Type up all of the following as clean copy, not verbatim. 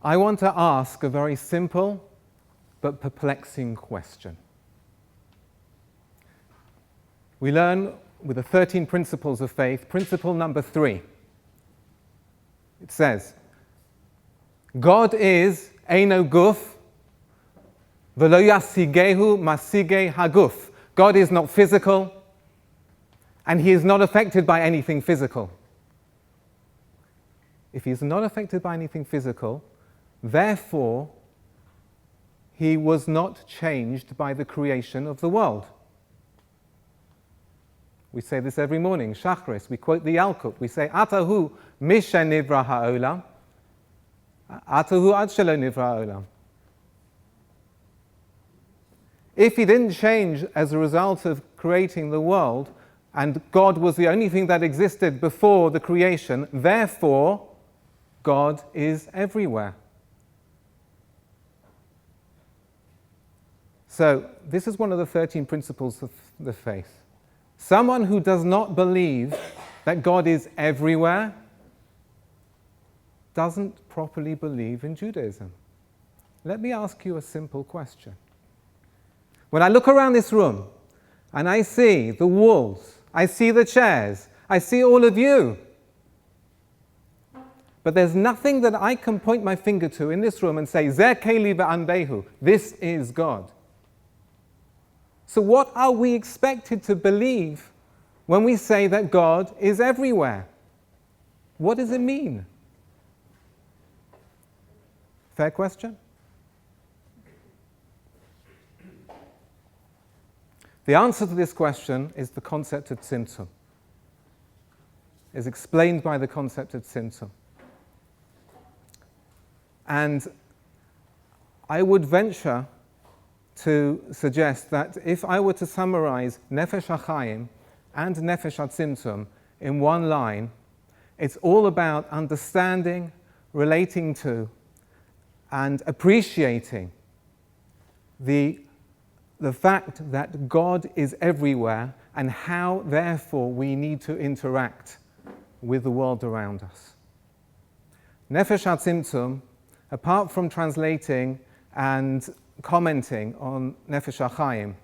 I want to ask a very simple but perplexing question. We learn with the 13 principles of faith, principle number 3. It says, God is eino guf v'lo yasigehu masige haguf. God is not physical, and he is not affected by anything physical. If he is not affected by anything physical, therefore, he was not changed by the creation of the world. We say this every morning, Shachris. We quote the Yalkut. We say, Atahu mishe nivra ha'olam, Atahu ad shelo nivra ha'olam. If he didn't change as a result of creating the world, and God was the only thing that existed before the creation, therefore, God is everywhere. So, this is one of the 13 principles of the faith. Someone who does not believe that God is everywhere doesn't properly believe in Judaism. Let me ask you a simple question. When I look around this room and I see the walls, I see the chairs, I see all of you, but there's nothing that I can point my finger to in this room and say, Zeh keli v'anbehu, this is God. So what are we expected to believe when we say that God is everywhere? What does it mean? Fair question? The answer to this question is the concept of Tzimtzum. Is explained by the concept of Tzimtzum. And I would venture to suggest that if I were to summarize Nefesh HaChaim and Nefesh HaTzimtzum in one line, it's all about understanding, relating to, and appreciating the fact that God is everywhere and how, therefore, we need to interact with the world around us. Nefesh HaTzimtzum, apart from translating and commenting on Nefesh HaChaim,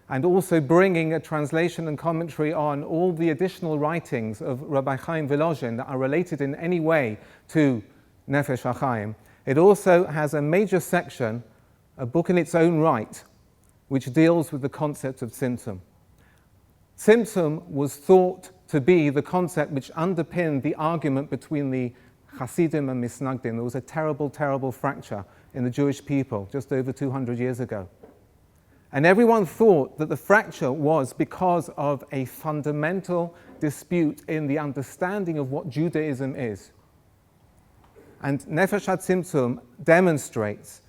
and also bringing a translation and commentary on all the additional writings of Rabbi Chaim Volozhin that are related in any way to Nefesh HaChaim, it also has a major section, a book in its own right, which deals with the concept of Tzimtzum. Tzimtzum was thought to be the concept which underpinned the argument between the Chassidim and Mitnagdim. There was a terrible, terrible fracture in the Jewish people just over 200 years ago. And everyone thought that the fracture was because of a fundamental dispute in the understanding of what Judaism is. And Nefesh HaTzimtzum demonstrates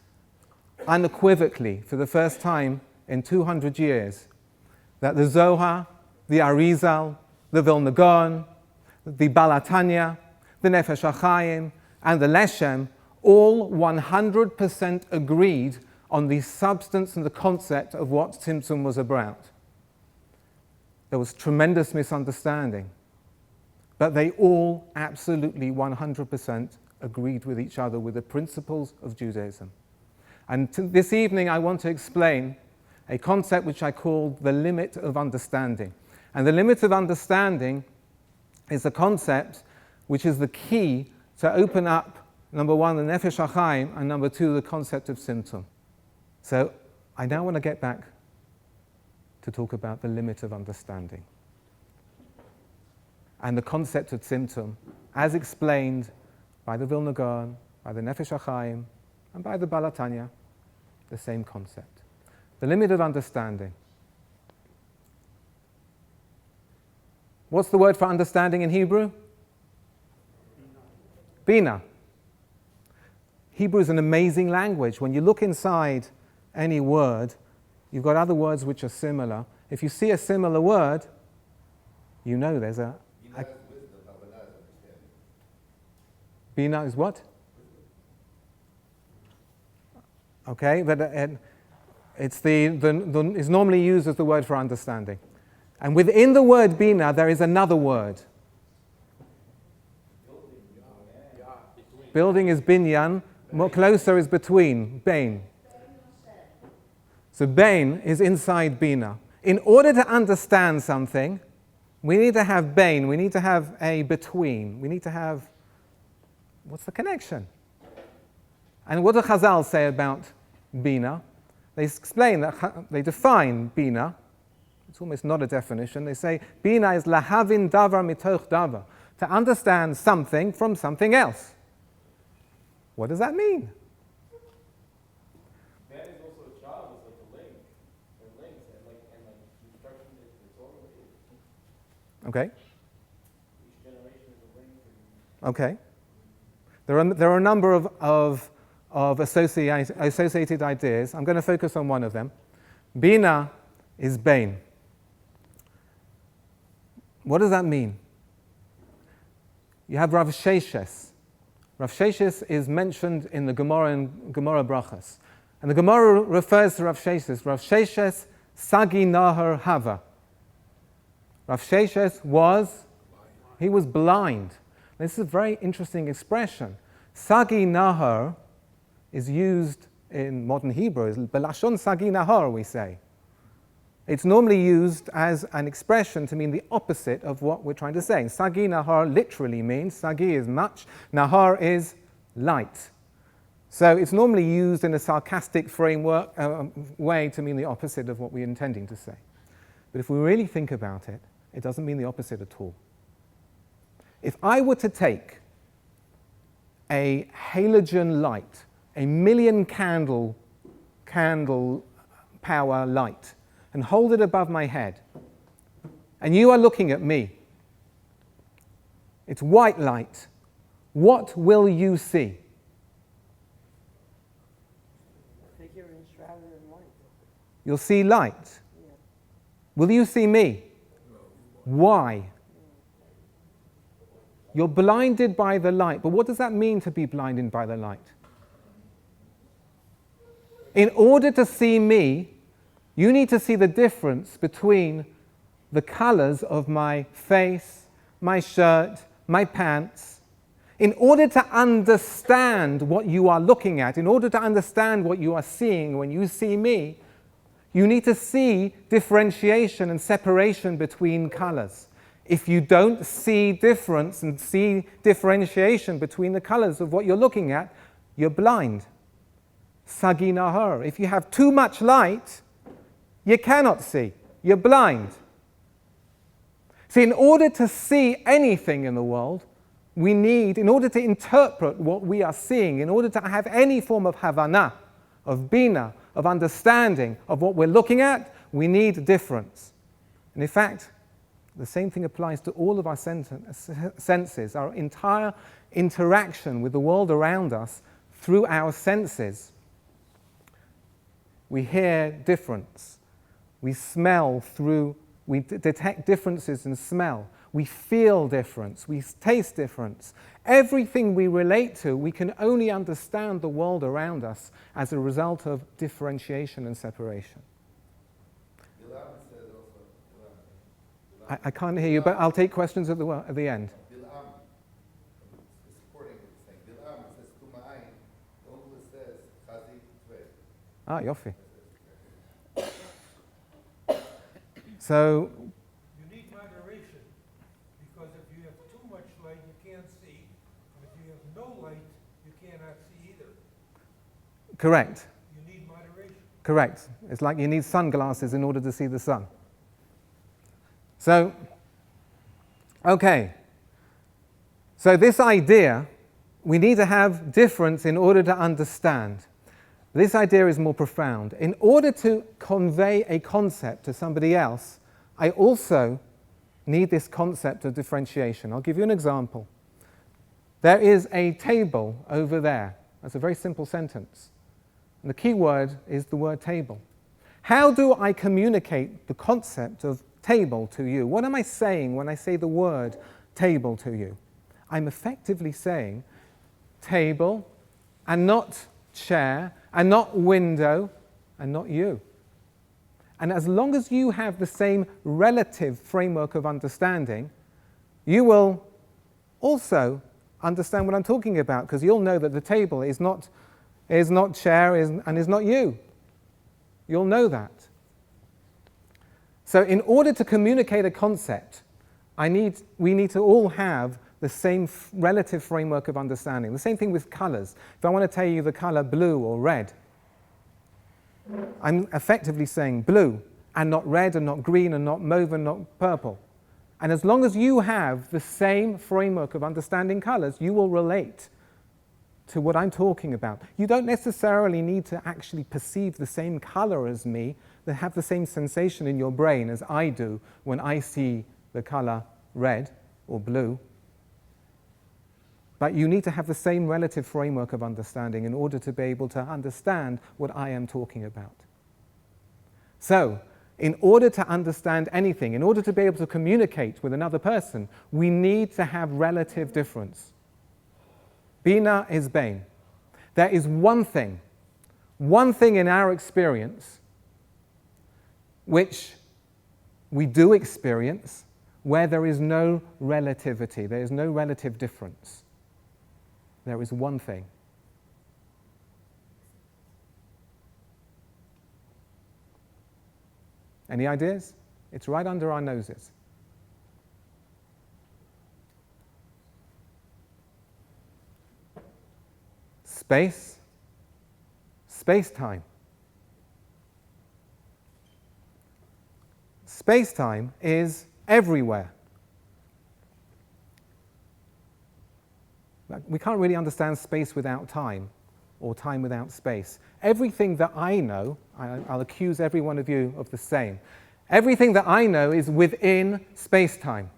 unequivocally, for the first time in 200 years, that the Zohar, the Arizal, the Vilna Gaon, the Balatanya, the Nefesh HaChaim, and the Leshem all 100% agreed on the substance and the concept of what Tzimtzum was about. There was tremendous misunderstanding, but they all absolutely 100% agreed with each other with the principles of Judaism. And this evening I want to explain a concept which I call the limit of understanding. And the limit of understanding is a concept which is the key to open up, number one, the Nefesh HaChaim, and number two, the concept of Tzimtzum. So I now want to get back to talk about the limit of understanding. And the concept of Tzimtzum, as explained by the Vilna Gaon, by the Nefesh HaChaim, and by the Balatanya, the same concept. The limit of understanding. What's the word for understanding in Hebrew? Bina. Hebrew is an amazing language. When you look inside any word, you've got other words which are similar. If you see a similar word, you know there's a... Bina is what? Okay, but it's normally used as the word for understanding. And within the word Bina, there is another word. Building is binyan, More closer is between, bain. So bain is inside bina. In order to understand something, we need to have bain, we need to have a between, we need to have, what's the connection? And what do Chazal say about bina? They explain that, they define bina. It's almost not a definition. They say bina is lahavin davar mitoch davar, to understand something from something else. What does that mean? That is also a job, it's like a link, or links, and construction it's all related. Okay. Each generation is a link. Okay. There are a number of associated ideas. I'm going to focus on one of them. Bina is bain. What does that mean? You have Rav Sheshes. Rav Sheshes is mentioned in the Gemara and Gemara Brachas. And the Gemara refers to Rav Sheshes. Rav Sheshes Sagi Nahar Hava. Rav Sheshes was blind. This is a very interesting expression. Sagi Nahar is used in modern Hebrew. Belashon Sagi Nahar, we say. It's normally used as an expression to mean the opposite of what we're trying to say. Sagi Nahar literally means, Sagi is much, Nahar is light. So it's normally used in a sarcastic framework way to mean the opposite of what we're intending to say. But if we really think about it, it doesn't mean the opposite at all. If I were to take a halogen light, a million candle power light, and hold it above my head, and you are looking at me, it's white light, what will you see? A figure enshrouded in light. You'll see light. Yeah. Will you see me? Why? You're blinded by the light. But what does that mean to be blinded by the light? In order to see me, you need to see the difference between the colors of my face, my shirt, my pants. In order to understand what you are looking at, in order to understand what you are seeing when you see me, you need to see differentiation and separation between colors. If you don't see difference and see differentiation between the colors of what you're looking at, you're blind. Sagi Nahar. If you have too much light, you cannot see. You're blind. See, in order to see anything in the world, in order to interpret what we are seeing, in order to have any form of Havana, of Bina, of understanding of what we're looking at, we need difference. And in fact, the same thing applies to all of our senses, our entire interaction with the world around us through our senses. We hear difference. We smell we detect differences in smell. We feel difference. We taste difference. Everything we relate to, we can only understand the world around us as a result of differentiation and separation. I can't hear you, but I'll take questions at the end. Ah, Yofi. So, you need moderation, because if you have too much light, you can't see. And if you have no light, you cannot see either. Correct. You need moderation. Correct. It's like you need sunglasses in order to see the sun. So, okay. So this idea, we need to have difference in order to understand. This idea is more profound. In order to convey a concept to somebody else, I also need this concept of differentiation. I'll give you an example. There is a table over there. That's a very simple sentence. And the key word is the word table. How do I communicate the concept of table to you? What am I saying when I say the word table to you? I'm effectively saying table and not chair and not window and not you. And as long as you have the same relative framework of understanding, you will also understand what I'm talking about, because you'll know that the table is not chair and is not you. You'll know that. So in order to communicate a concept, we need to all have the same relative framework of understanding. The same thing with colors. If I want to tell you the color blue or red, I'm effectively saying blue, and not red, and not green, and not mauve, and not purple. And as long as you have the same framework of understanding colors, you will relate to what I'm talking about. You don't necessarily need to actually perceive the same color as me, that have the same sensation in your brain as I do when I see the color red or blue. But you need to have the same relative framework of understanding in order to be able to understand what I am talking about. So, in order to understand anything, in order to be able to communicate with another person, we need to have relative difference. Bina is bain. There is one thing in our experience which we do experience where there is no relativity, there is no relative difference. There is one thing. Any ideas? It's right under our noses. Space-time. Space-time is everywhere. We can't really understand space without time, or time without space. Everything that I know, I'll accuse every one of you of the same. Everything that I know is within space-time.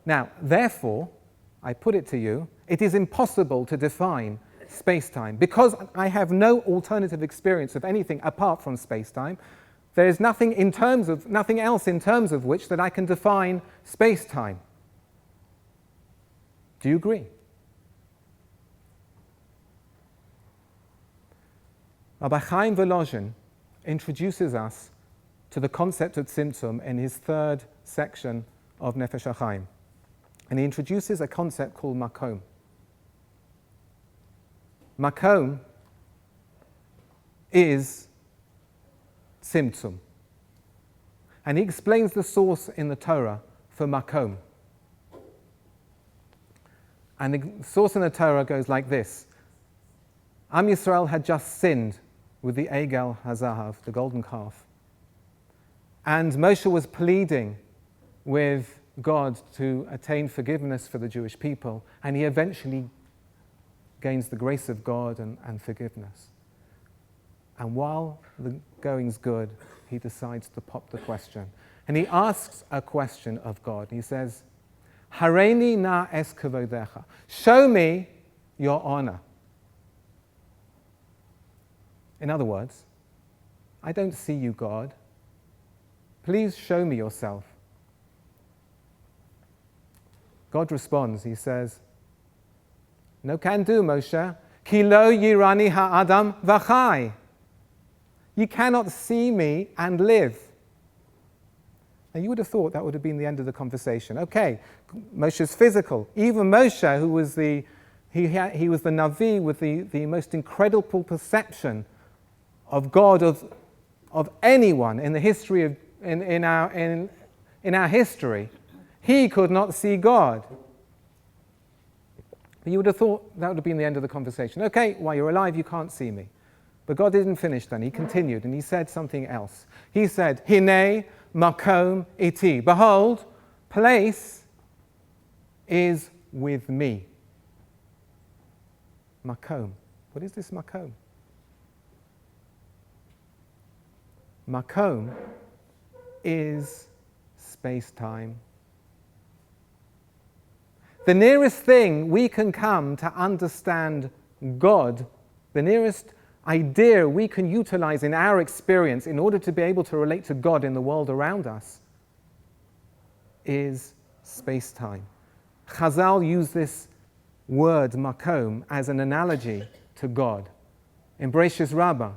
Now, therefore, I put it to you, it is impossible to define space-time. Because I have no alternative experience of anything apart from space-time, there is nothing else in terms of which that I can define space-time. Do you agree? Rabbi Chaim Volozhin introduces us to the concept of Tzimtzum in his third section of Nefesh HaChaim. And he introduces a concept called makom. Makom is Tzimtzum. And he explains the source in the Torah for makom. And the source in the Torah goes like this. Am Yisrael had just sinned with the Egel HaZahav, the golden calf. And Moshe was pleading with God to attain forgiveness for the Jewish people, and he eventually gains the grace of God and forgiveness. And while the going's good, he decides to pop the question. And he asks a question of God. He says, Hareini na es kavodecha. Show me your honor. In other words, I don't see you, God. Please show me yourself. God responds, he says, no can do, Moshe. Ki lo yirani ha'adam v'chai. You cannot see me and live. Now you would have thought that would have been the end of the conversation. Okay, Moshe's physical. Even Moshe, who was he was the Navi with the most incredible perception of God of anyone in the history of in our history, he could not see God. But you would have thought that would have been the end of the conversation. Okay, while you're alive, you can't see me. But God didn't finish then. He continued and he said something else. He said, Hine makom iti. Behold, place is with me. Makom. What is this makom? Makom is space-time. The nearest thing we can come to understand God, the nearest idea we can utilize in our experience in order to be able to relate to God in the world around us, is space-time. Chazal use this word, makom, as an analogy to God. In Bereshis Rabbah,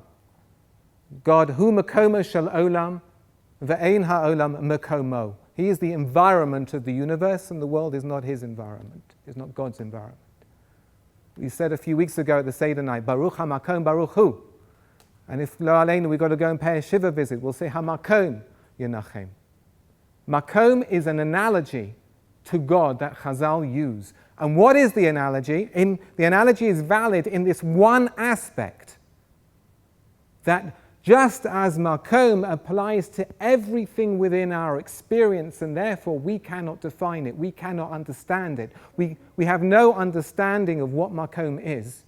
God, hu makomo shel olam, ve'ein ha'olam makomo. He is the environment of the universe, and the world is not his environment. It's not God's environment. We said a few weeks ago at the Seder night, Baruch HaMakom Baruch Hu. And if Lo Aleinu, we've got to go and pay a Shiva visit, we'll say HaMakom Yenachem. Makom is an analogy to God that Chazal use. And what is the analogy? The analogy is valid in this one aspect, that just as Makom applies to everything within our experience, and therefore we cannot define it, we cannot understand it, we have no understanding of what Makom is,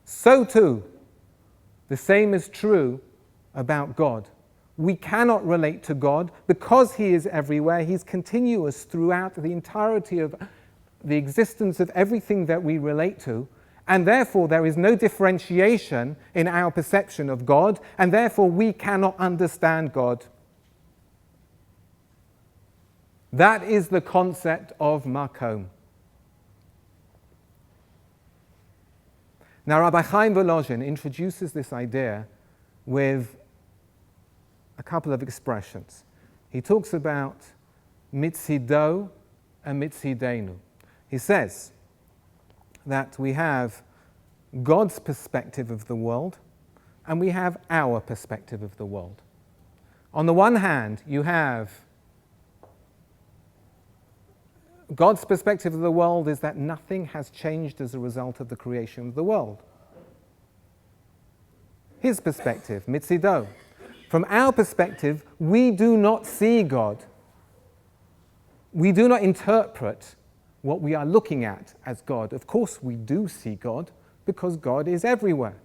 so too, the same is true about God. We cannot relate to God because He is everywhere. He's continuous throughout the entirety of the existence of everything that we relate to, and therefore there is no differentiation in our perception of God, and therefore we cannot understand God. That is the concept of Makom. Now, Rabbi Chaim Volozhin introduces this idea with a couple of expressions. He talks about mitzido and mitzidenu. He says that we have God's perspective of the world and we have our perspective of the world. On the one hand, you have God's perspective of the world is that nothing has changed as a result of the creation of the world. His perspective, mitzido. From our perspective, we do not see God. We do not interpret what we are looking at as God. Of course, we do see God because God is everywhere.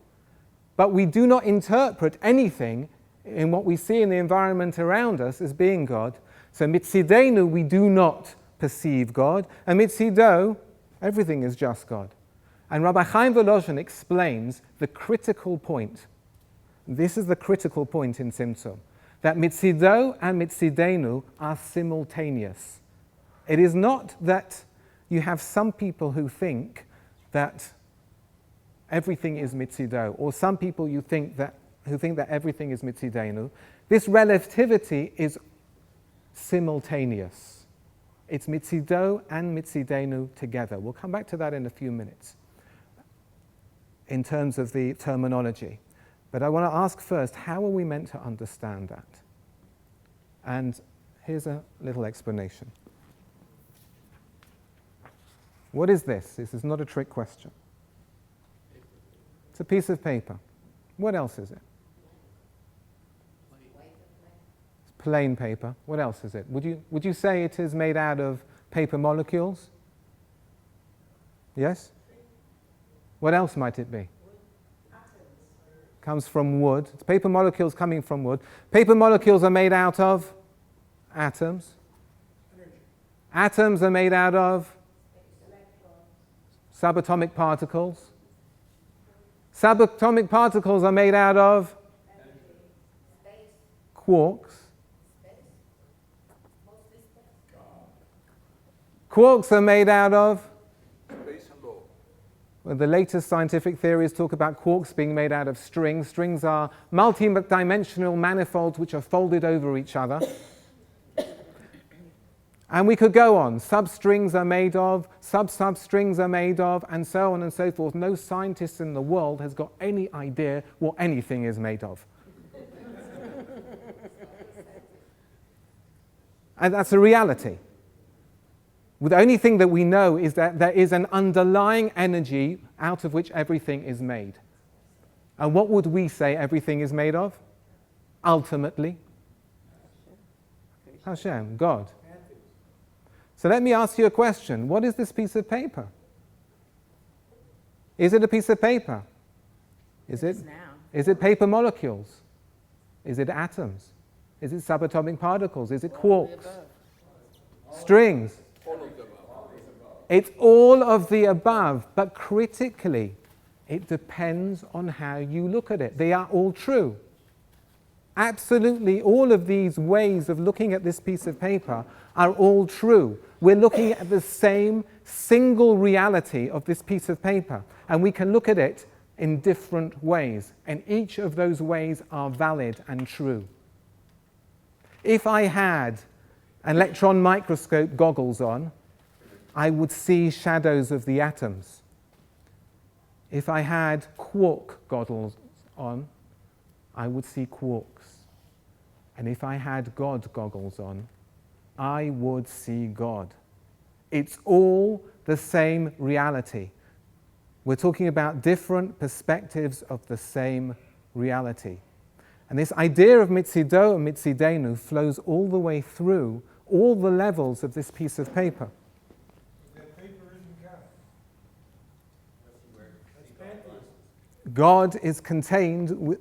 But we do not interpret anything in what we see in the environment around us as being God. So mitzidenu, we do not perceive God, and mitzido, everything is just God. And Rabbi Chaim Volozhin explains the critical point. This is the critical point in Tzimtzum, that mitzido and mitzidenu are simultaneous. It is not that you have some people who think that everything is mitzido, or some people who think that everything is mitzidenu. This relativity is simultaneous. It's mitzido and mitzidenu together. We'll come back to that in a few minutes in terms of the terminology. But I want to ask first, how are we meant to understand that? And here's a little explanation. What is this? This is not a trick question. It's a piece of paper. What else is it? It's plain paper. What else is it? Would you say it is made out of paper molecules? Yes? What else might it be? Comes from wood. It's paper molecules coming from wood. Paper molecules are made out of atoms. Atoms are made out of subatomic particles. Subatomic particles are made out of quarks. Quarks are made out of, well, the latest scientific theories talk about quarks being made out of strings. Strings are multi-dimensional manifolds which are folded over each other. And we could go on. Substrings are made of, sub-substrings are made of, and so on and so forth. No scientist in the world has got any idea what anything is made of. And that's a reality. The only thing that we know is that there is an underlying energy out of which everything is made. And what would we say everything is made of? Ultimately, Hashem, God. So let me ask you a question. What is this piece of paper? Is it a piece of paper? Is it paper molecules? Is it atoms? Is it subatomic particles? Is it quarks? Strings? It's all of the above, but critically, it depends on how you look at it. They are all true. Absolutely, all of these ways of looking at this piece of paper are all true. We're looking at the same single reality of this piece of paper, and we can look at it in different ways, and each of those ways are valid and true. If I had electron microscope goggles on, I would see shadows of the atoms. If I had quark goggles on, I would see quarks. And if I had God goggles on, I would see God. It's all the same reality. We're talking about different perspectives of the same reality. And this idea of mitzido and mitzidenu flows all the way through all the levels of this piece of paper. That paper isn't God. That's pantheism. God is contained,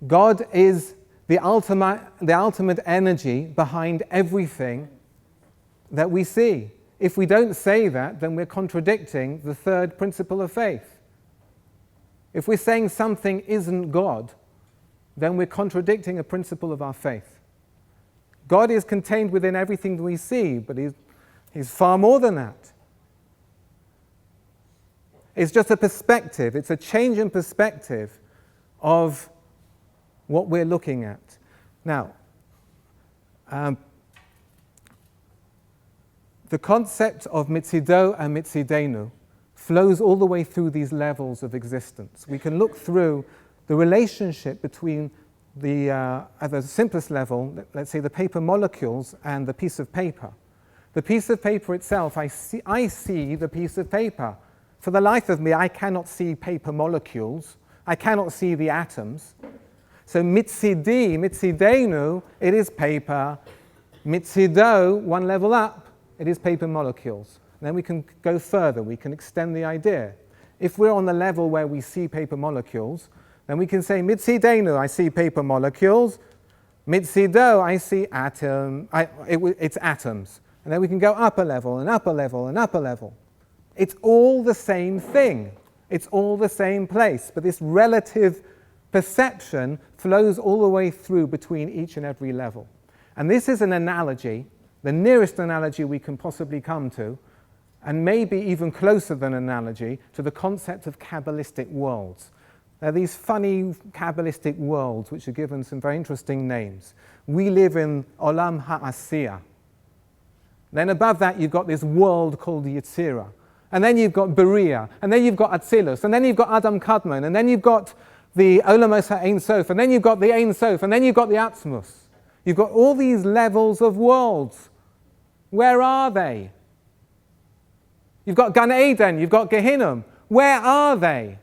God is the ultimate energy behind everything that we see. If we don't say that, then we're contradicting the third principle of faith. If we're saying something isn't God, then we're contradicting a principle of our faith. God is contained within everything that we see, but He's far more than that. It's just a perspective, it's a change in perspective of what we're looking at. Now, the concept of mitzido and mitzidenu flows all the way through these levels of existence. We can look through the relationship between at the simplest level, let's say the paper molecules and the piece of paper. The piece of paper itself, I see the piece of paper. For the life of me, I cannot see paper molecules. I cannot see the atoms. So mitzidenu, it is paper. Mitzido, one level up, it is paper molecules. And then we can go further, we can extend the idea. If we're on the level where we see paper molecules, then we can say mitzidenu, I see paper molecules. Mitzido, I see it's atoms. And then we can go up a level and up a level and up a level. It's all the same thing. It's all the same place. But this relative perception flows all the way through between each and every level. And this is an analogy, the nearest analogy we can possibly come to, and maybe even closer than an analogy, to the concept of Kabbalistic worlds. There are these funny Kabbalistic worlds which are given some very interesting names. We live in Olam Ha'asiyah. Then above that you've got this world called Yetzirah. And then you've got Beria, and then you've got Atzilus, and then you've got Adam Kadmon, and then you've got the Olamos HaEin Sof, and then you've got the Ein Sof, and then you've got the Atzmus. You've got all these levels of worlds. Where are they? You've got Gan Eden, you've got Gehinnom. Where are they?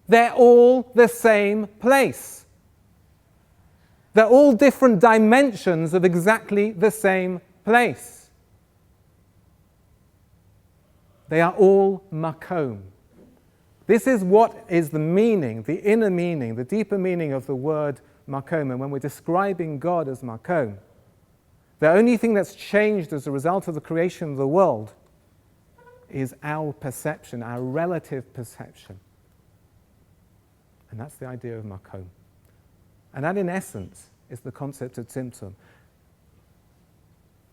They're all the same place. They're all different dimensions of exactly the same place. They are all makom. This is what is the meaning, the inner meaning, the deeper meaning of the word makom. And when we're describing God as makom, the only thing that's changed as a result of the creation of the world is our perception, our relative perception. And that's the idea of makom. And that, in essence, is the concept of tzimtzum.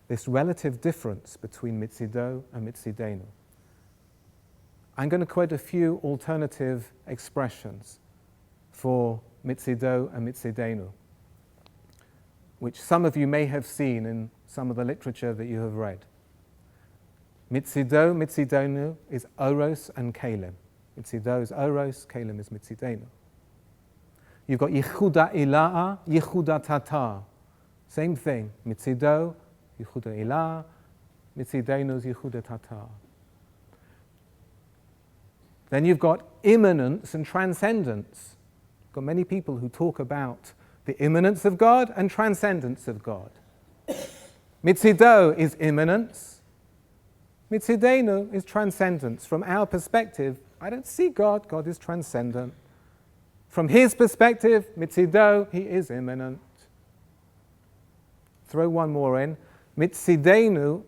This relative difference between mitzido and mitzidenu. I'm going to quote a few alternative expressions for mitzido and mitzidenu, which some of you may have seen in some of the literature that you have read. Mitzido, mitzidenu is oros and kalim. Mitzido is oros, kalim is mitzidenu. You've got yichuda ila'a, yichuda tatar. Same thing. Mitzido, yichuda ila'a, mitzidenu is yichuda tatar. Then you've got immanence and transcendence. You've got many people who talk about the immanence of God and transcendence of God. Mitzido is immanence. Mitzidenu is transcendence. From our perspective, I don't see God. God is transcendent. From his perspective, mitzido, he is immanent. Throw one more in. Mitzidenu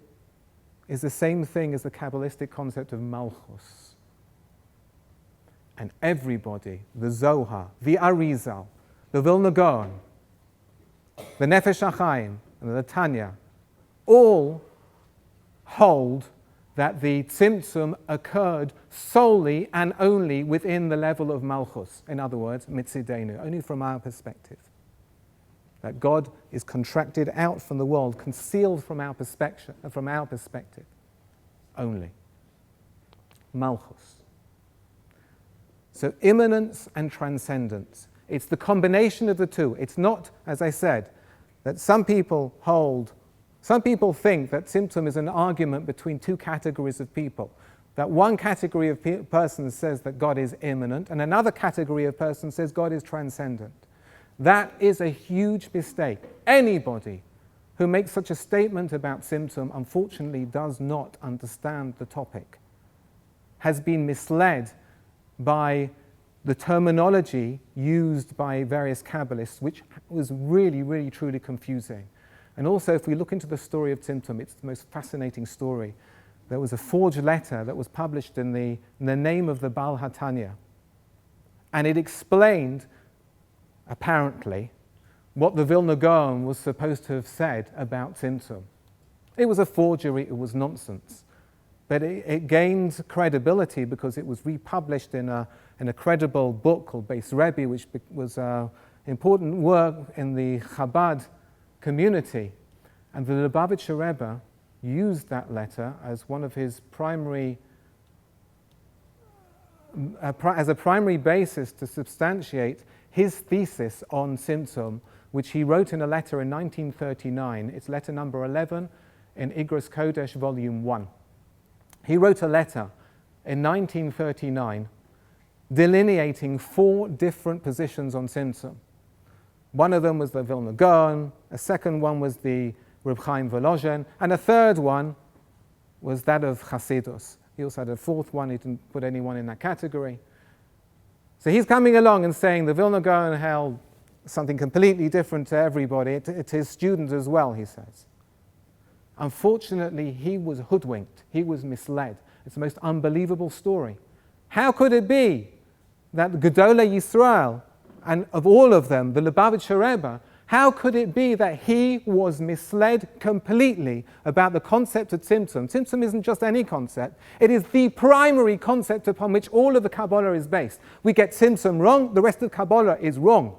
is the same thing as the Kabbalistic concept of malchus. And everybody, the Zohar, the Arizal, the Vilna Gaon, the Nefesh HaChaim, and the Tanya, all hold that the Tzimtzum occurred solely and only within the level of Malchus. In other words, Mitzidenu, only from our perspective. that God is contracted out from the world, concealed from our perspective only. Malchus. So immanence and transcendence. It's the combination of the two. It's not, as I said, that some people think that Tzimtzum is an argument between two categories of people. That one category of persons says that God is immanent, and another category of persons says God is transcendent. That is a huge mistake. Anybody who makes such a statement about Tzimtzum, unfortunately, does not understand the topic, has been misled by the terminology used by various Kabbalists, which was really, really, truly confusing. And also, if we look into the story of Tzimtzum, it's the most fascinating story. There was a forged letter that was published in the name of the Baal HaTanya. And it explained, apparently, what the Vilna Gaon was supposed to have said about Tzimtzum. It was a forgery, it was nonsense. But it gained credibility because it was republished in a credible book called Beis Rebbe, which was important work in the Chabad community. And the Lubavitcher Rebbe used that letter as one of his primary, as a primary basis to substantiate his thesis on Tzimtzum, which he wrote in a letter in 1939. It's letter number 11 in Igros Kodesh, volume 1. He wrote a letter in 1939 delineating 4 different positions on Tzimtzum. One of them was the Vilna Gaon, a second one was the Rabbi Chaim Volozhin, and a third one was that of Chassidus. He also had a fourth one, he didn't put anyone in that category. So he's coming along and saying the Vilna Gaon held something completely different to everybody, to his students as well, he says. Unfortunately, he was hoodwinked, he was misled. It's the most unbelievable story. How could it be that Gedolei Yisrael, and of all of them, the Lubavitcher Rebbe, how could it be that he was misled completely about the concept of Tzimtzum? Tzimtzum isn't just any concept. It is the primary concept upon which all of the Kabbalah is based. We get Tzimtzum wrong, the rest of the Kabbalah is wrong.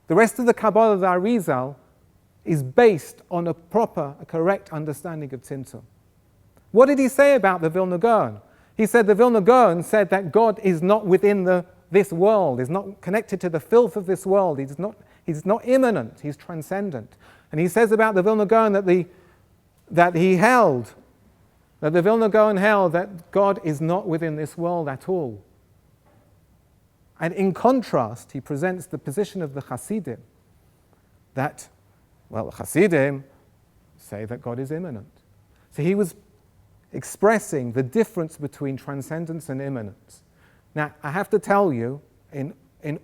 The rest of the Kabbalah of the Arizal is based on a correct understanding of Tzimtzum. What did he say about the Vilna Gaon? He said the Vilna Gaon said that God is not within this world, is not connected to the filth of this world. He's not immanent, he's transcendent. And he says about the Vilna Gaon that the Vilna Gaon held that God is not within this world at all. And in contrast, he presents the position of the Chassidim, that, well, the Chassidim say that God is immanent. So he was expressing the difference between transcendence and immanence. Now, I have to tell you, in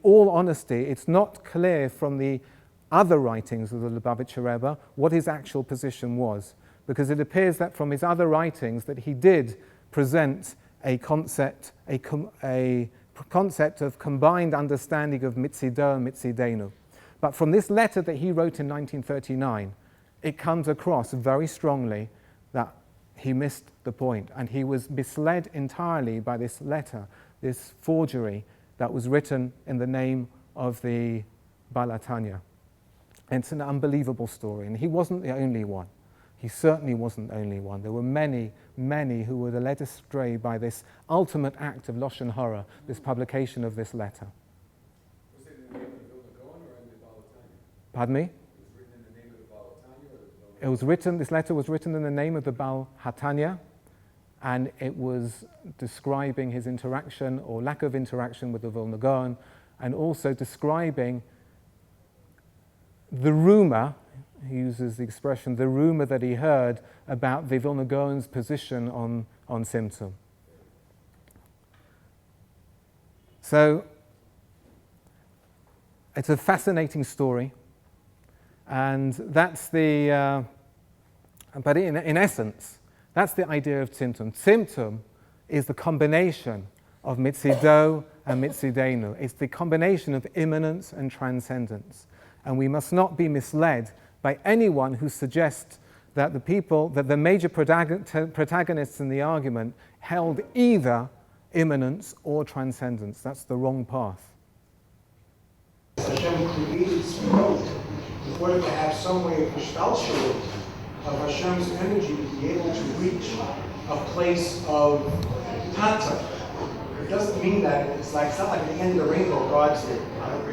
all honesty, it's not clear from the other writings of the Lubavitcher Rebbe what his actual position was, because it appears that from his other writings that he did present a concept of combined understanding of Mitzido and Mitzidenu. But from this letter that he wrote in 1939, it comes across very strongly that he missed the point, and he was misled entirely by this letter, this forgery that was written in the name of the Baal HaTanya. And it's an unbelievable story, and he wasn't the only one. He certainly wasn't the only one. There were many, many who were led astray by this ultimate act of Lashon Hara, this publication of this letter. Was it in the name of the Vilna Gaon or in the Baal HaTanya? Pardon me? It was written in the name of the Baal HaTanya or the Vilna Gaon? It was written, this letter was written in the name of the Baal HaTanya, and it was describing his interaction or lack of interaction with the Vilna Gaon, and also describing the rumor, he uses the expression, the rumor that he heard about the Vilna Gaon's position on Tzimtzum. So, it's a fascinating story, and that's the, but in essence, that's the idea of Tzimtzum. Tzimtzum is the combination of Mitzido and Mitzidenu. It's the combination of immanence and transcendence. And we must not be misled by anyone who suggests that the major protagonists in the argument held either immanence or transcendence. That's the wrong path. Hashem created Sfirot in order to have some way of gestaltung of Hashem's energy to be able to reach a place of tata. It doesn't mean that it's not like the end of the rainbow, God's there.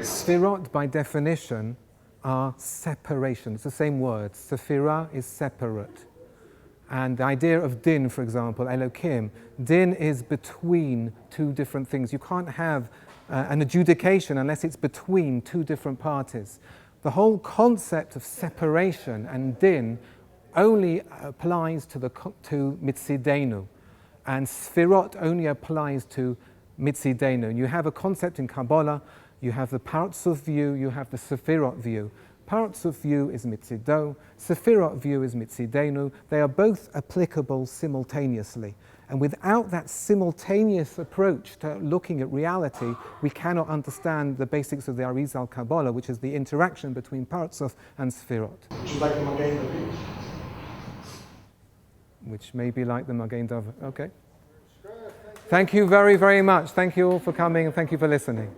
Sfirot, by definition, are separation. It's the same word. Sephirah is separate. And the idea of din, for example, Elokim, din is between two different things. You can't have an adjudication unless it's between two different parties. The whole concept of separation and din only applies to mitzidenu, and sfirot only applies to mitzidenu. And you have a concept in Kabbalah, you have the partzuf view, you have the sefirot view. Partzuf view is mitzido, sefirot view is mitzidenu. They are both applicable simultaneously. And without that simultaneous approach to looking at reality, we cannot understand the basics of the Arizal Kabbalah, which is the interaction between partzuf and sefirot. Which is like the Magen David. Which may be like the Magen David. Okay. Thank you very, very much. Thank you all for coming and thank you for listening.